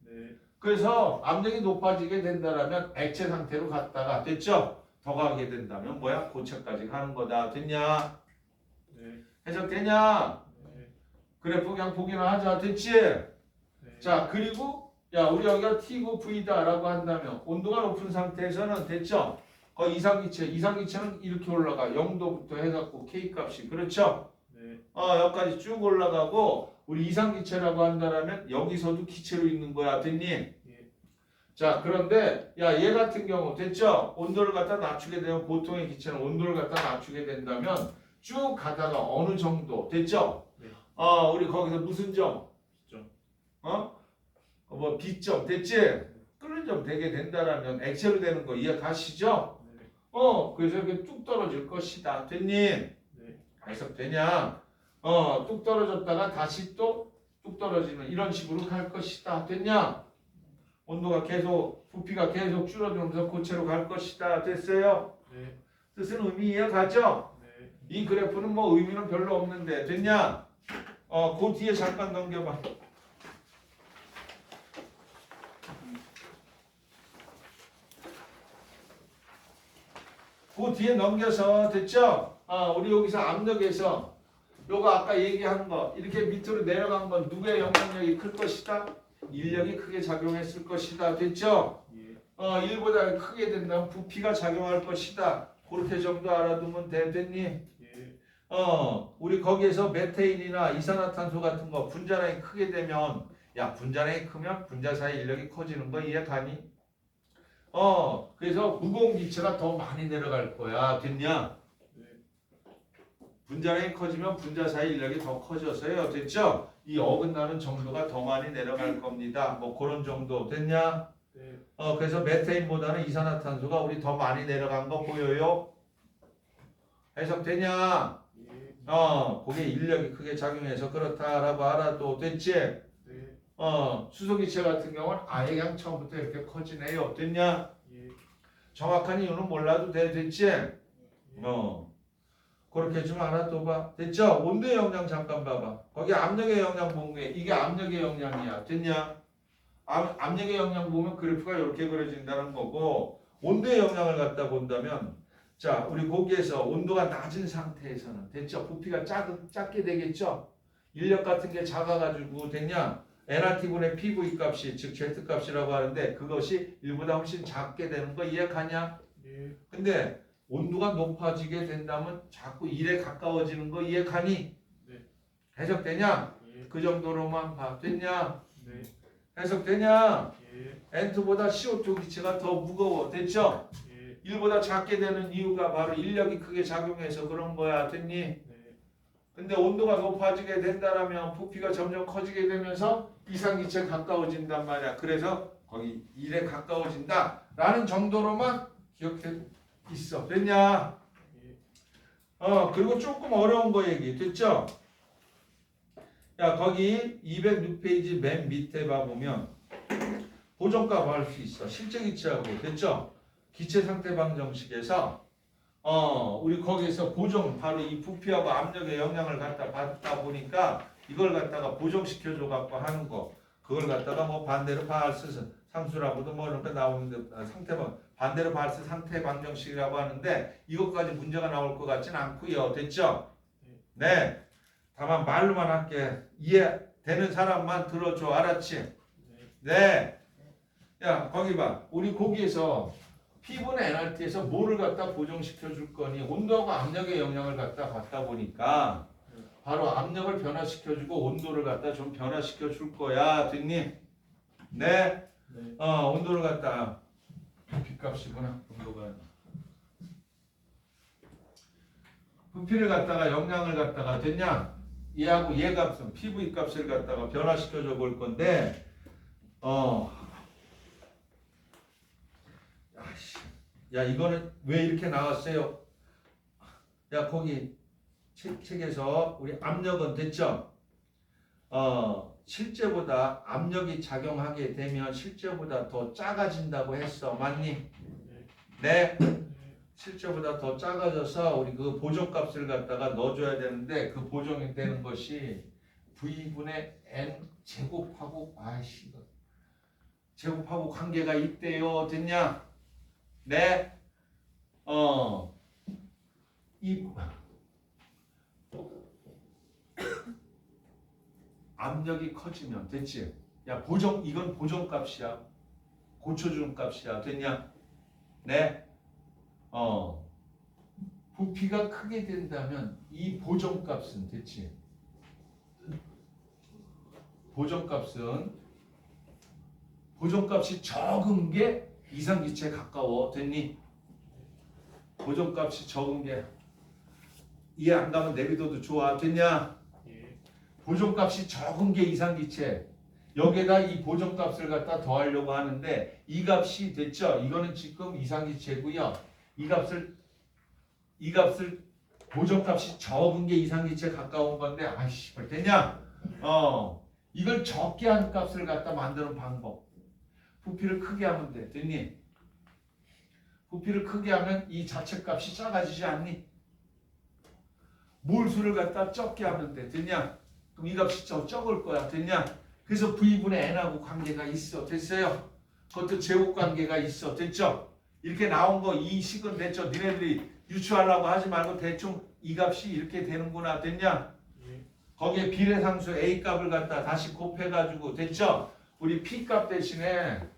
B: 네.
A: 그래서 압력이 높아지게 된다면 액체 상태로 갔다가 됐죠? 더 가게 된다면 뭐야? 고체까지 가는 거다. 됐냐?
B: 네.
A: 해석되냐?
B: 네.
A: 그래프 그냥 보기나 하자. 됐지?
B: 네.
A: 자 그리고 야, 우리 여기가 T고 V다라고 한다면 온도가 높은 상태에서는 됐죠? 거의 이상기체는 이렇게 올라가. 0도부터 해갖고 K 값이. 그렇죠?
B: 네.
A: 여기까지 쭉 올라가고 우리 이상기체라고 한다면 여기서도 기체로 있는 거야. 됐니?
B: 예.
A: 자, 그런데 야, 얘 같은 경우 됐죠? 온도를 갖다 낮추게 되면 보통의 기체는 온도를 갖다 낮추게 된다면 쭉 가다가 어느 정도 됐죠?
B: 네.
A: 우리 거기서 무슨 점?
B: 점.
A: 뭐 B점 됐지? 끓는 점 되게 된다라면 액체로 되는 거 이해 가시죠?
B: 네.
A: 그래서 이렇게 뚝 떨어질 것이다. 됐니?
B: 네.
A: 해석되냐? 뚝 떨어졌다가 다시 또 뚝 떨어지는 이런 식으로 갈 것이다. 됐냐? 온도가 계속 부피가 계속 줄어들면서 고체로 갈 것이다. 됐어요?
B: 네.
A: 뜻은 의미 이해가죠?
B: 네.
A: 이 그래프는 뭐 의미는 별로 없는데 됐냐? 그 뒤에 잠깐 넘겨봐. 그 뒤에 넘겨서 됐죠? 우리 여기서 압력에서 요거 아까 얘기한 거 이렇게 밑으로 내려간 건 누구의 영향력이 클 것이다? 인력이 크게 작용했을 것이다. 됐죠?
B: 예.
A: 1보다 크게 된다면 부피가 작용할 것이다. 그렇게 정도 알아두면 됐니?
B: 예.
A: 우리 거기에서 메테인이나 이산화탄소 같은 거 분자량이 크게 되면 야 분자량이 크면 분자 사이 인력이 커지는 거 이해 가니? 그래서 무거운 기체가 더 많이 내려갈 거야. 됐냐?
B: 네.
A: 분자량이 커지면 분자 사이 인력이 더 커져서요. 됐죠? 이 어긋나는 정도가 더 많이 내려갈 겁니다. 뭐 그런 정도 됐냐?
B: 네.
A: 그래서 메테인보다는 이산화탄소가 우리 더 많이 내려간 거 보여요? 해석되냐?
B: 예.
A: 그게 인력이 크게 작용해서 그렇다라고 알아도 됐지?
B: 네.
A: 수소기체 같은 경우는 아예 그냥 처음부터 이렇게 커지네요. 됐냐?
B: 예.
A: 정확한 이유는 몰라도 됐지? 그렇게 좀 알아둬봐. 됐죠? 온도의 영향 잠깐 봐봐. 거기 압력의 영향 본 게 이게 압력의 영향이야. 됐냐? 압력의 영향 보면 그래프가 이렇게 그려진다는 거고 온도의 영향을 갖다 본다면 자 우리 거기에서 온도가 낮은 상태에서는 됐죠? 부피가 작게 되겠죠? 인력 같은 게 작아가지고 됐냐? nRT분의 PV 값이 즉 Z 값이라고 하는데 그것이 1보다 훨씬 작게 되는 거 이해가냐?
B: 예.
A: 근데 온도가 높아지게 된다면 자꾸 1에 가까워지는 거 이해가니?
B: 네.
A: 해석되냐?
B: 예.
A: 그 정도로만 봐. 됐냐?
B: 네.
A: 해석되냐?
B: 예.
A: N2보다 CO2 기체가 더 무거워. 됐죠?
B: 예.
A: 1보다 작게 되는 이유가 바로 인력이 크게 작용해서 그런 거야. 됐니?
B: 네.
A: 근데 온도가 높아지게 된다라면 부피가 점점 커지게 되면서 이상기체에 가까워진단 말이야. 그래서 거기 1에 가까워진다. 라는 정도로만 기억해 있어. 됐냐?
B: 예.
A: 그리고 조금 어려운 거 얘기. 됐죠? 야, 거기 206페이지 맨 밑에 봐보면 보정값 할 수 있어. 실제 기체하고. 됐죠? 기체 상태 방정식에서 우리 거기에서 보정 바로 이 부피하고 압력의 영향을 갖다 받다 보니까 이걸 갖다가 보정시켜줘 갖고 하는 거. 그걸 갖다가 뭐 반대로 바알스 상수라고도 뭐 이런 거 나오는데 반대로 바알스 상태 방정식이라고 하는데 이것까지 문제가 나올 것 같진 않고요. 됐죠? 네. 다만 말로만 할게. 이해되는 사람만 들어줘. 알았지? 네. 야, 거기 봐. 우리 거기에서 P분의 nRT에서 뭐를 갖다 보정시켜 줄 거니? 온도하고 압력의 영향을 갖다 받다 보니까 바로 압력을 변화시켜 주고 온도를 갖다 좀 변화시켜 줄 거야. 됐니? 네.
B: 네.
A: 온도를 갖다 부피값이구나. 온도가 부피를 갖다가 영향을 갖다가 됐냐? 얘하고 얘 값은 PV 값을 갖다가 변화시켜 줘 볼 건데 야 이거는 왜 이렇게 나왔어요? 야 거기 책에서 우리 압력은 됐죠? 실제보다 압력이 작용하게 되면 실제보다 더 작아진다고 했어. 맞니? 네. 실제보다 더 작아져서 우리 그 보정값을 갖다가 넣어줘야 되는데 그 보정이 되는 것이 V분의 N 제곱하고 제곱하고 관계가 있대요. 됐냐? 네. 이 압력이 커지면 됐지? 야 이건 보정값이야. 고쳐주는 값이야. 됐냐? 네. 부피가 크게 된다면 이 보정값은 됐지? 보정값이 적은 게 이상기체에 가까워. 됐니? 보정값이 적은 게 이해 안 가면 내비둬도 좋아. 됐냐?
B: 예.
A: 보정값이 적은 게 이상기체. 여기에다 이 보정값을 갖다 더하려고 하는데 이 값이 됐죠? 이거는 지금 이상기체고요. 이 값을 보정값이 적은 게 이상기체에 가까운 건데 아이씨 됐냐? 이걸 적게 한 값을 갖다 만드는 방법. 부피를 크게 하면 돼. 됐니? 부피를 크게 하면 이 자체값이 작아지지 않니? 몰수를 갖다 적게 하면 돼. 됐냐? 그럼 이 값이 적을 거야. 됐냐? 그래서 V분의 N하고 관계가 있어. 됐어요? 그것도 제곱 관계가 있어. 됐죠? 이렇게 나온 거 이 식은 됐죠? 니네들이 유추하려고 하지 말고 대충 이 값이 이렇게 되는구나. 됐냐?
B: 예.
A: 거기에 비례상수 A 값을 갖다 다시 곱해가지고 됐죠? 우리 P 값 대신에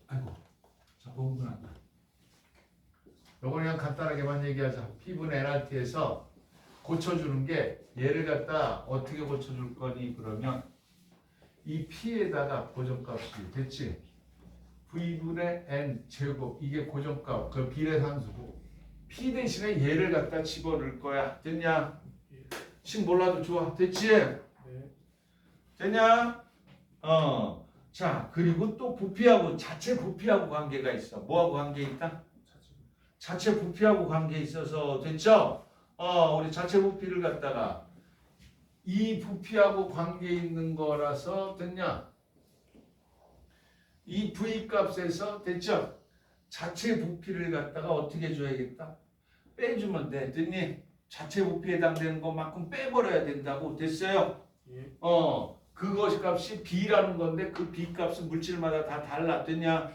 A: 아이고 자 보구나. 요거 그냥 간단하게만 얘기하자. P분의 NRT에서 고쳐주는 게 얘를 갖다 어떻게 고쳐줄 거니 그러면 이 P에다가 고정값이 됐지? V분의 N 제곱 이게 고정값 그 비례상수고 P 대신에 얘를 갖다 집어넣을 거야. 됐냐? 식 몰라도 좋아. 됐지?
B: 네.
A: 됐냐? 자 그리고 또 부피하고 자체 부피하고 관계가 있어. 뭐하고 관계 있다? 자체 부피하고 관계 있어서 됐죠? 우리 자체 부피를 갖다가 이 부피하고 관계 있는 거라서 됐냐? 이 V 값에서 됐죠? 자체 부피를 갖다가 어떻게 해줘야겠다? 빼주면 돼. 됐니? 자체 부피에 해당되는 것만큼 빼버려야 된다고. 됐어요?
B: 예.
A: 그것이 값이 B라는 건데 그 B 값은 물질마다 다 달라. 됐냐?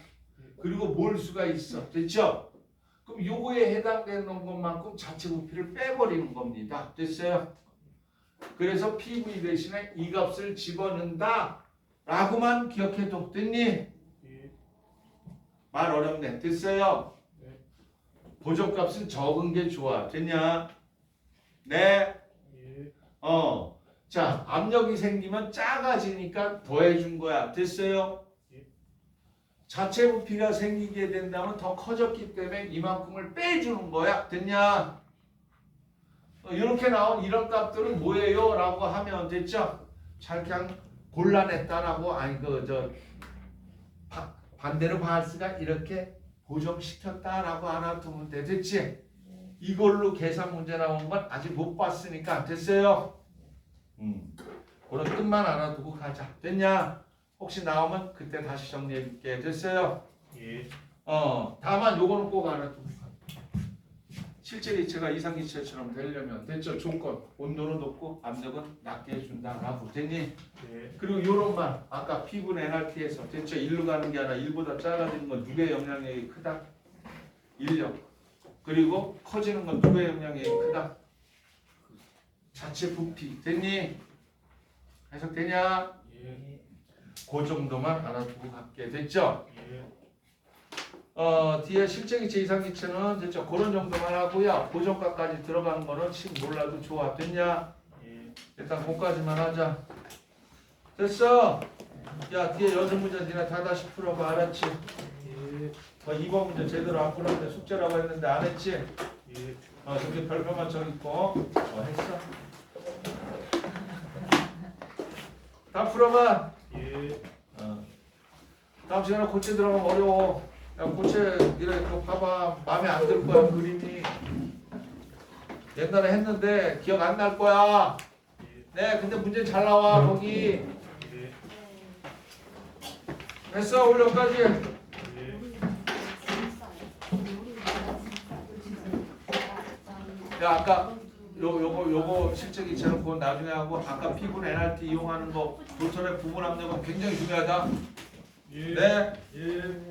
A: 그리고 몰수가 있어. 됐죠? 그럼 요거에 해당되는 것만큼 자체 부피를 빼버리는 겁니다. 됐어요? 그래서 PV 대신에 이 값을 집어넣는다 라고만 기억해도 됐니?
B: 예.
A: 말 어렵네. 됐어요?
B: 네.
A: 보정값은 적은 게 좋아. 됐냐? 네.
B: 예.
A: 자, 압력이 생기면 작아지니까 더해준 거야. 됐어요?
B: 예.
A: 자체 부피가 생기게 된다면 더 커졌기 때문에 이만큼을 빼주는 거야. 됐냐? 이렇게 나온 이런 값들은 뭐예요? 라고 하면 됐죠? 잘 그냥 골라냈다라고 아니 반대로 바스가 이렇게 고정시켰다라고 알아두면 돼. 됐지? 이걸로 계산 문제 나온 건 아직 못 봤으니까 됐어요? 그런 뜻만 알아두고 가자. 됐냐? 혹시 나오면 그때 다시 정리해줄게. 됐어요?
B: 예.
A: 다만 요거는 꼭 알아두고 가. 실제 기체가 이상기체처럼 되려면 됐죠? 조건. 온도는 높고 압력은 낮게 해준다라고. 됐니?
B: 예.
A: 그리고 요런 말 아까 P분의 NRT에서 됐죠? 1로 가는 게 아니라 1보다 작아지는 건 누구의 영향력이 크다? 인력. 그리고 커지는 건 누구의 영향력이 크다? 자체 부피. 됐니? 해석되냐?
B: 예.
A: 그 정도만 알아두고 갈게. 됐죠?
B: 예.
A: 뒤에 실제 기체, 이상 기체는 됐죠? 그런 정도만 하고요. 고정값까지 들어가는 거는 식 몰라도 좋아. 됐냐?
B: 예.
A: 일단 그까지만 하자. 됐어? 야, 뒤에 연습 문제 니네 다 다시 풀어봐. 알았지?
B: 예.
A: 2번 문제 제대로 안 풀었는데 숙제라고 했는데 안 했지?
B: 예.
A: 저기 별표만 적있고 했어? 다 풀어봐.
B: 예.
A: 다음 시간에 고체 들어가면 어려워. 야, 고체 니네 그거 봐봐. 마음에 안 들 거야 그림이. 옛날에 했는데 기억 안 날 거야. 네, 근데 문제 잘 나와 거기.
B: 예.
A: 됐어 올려까지.
B: 예.
A: 야 아까 요거 실제 기체는 그건 나중에 하고 아까 P분의 NRT 이용하는 거 도선의 부분 압력은 굉장히 중요하다.
B: 예.
A: 네.
B: 예.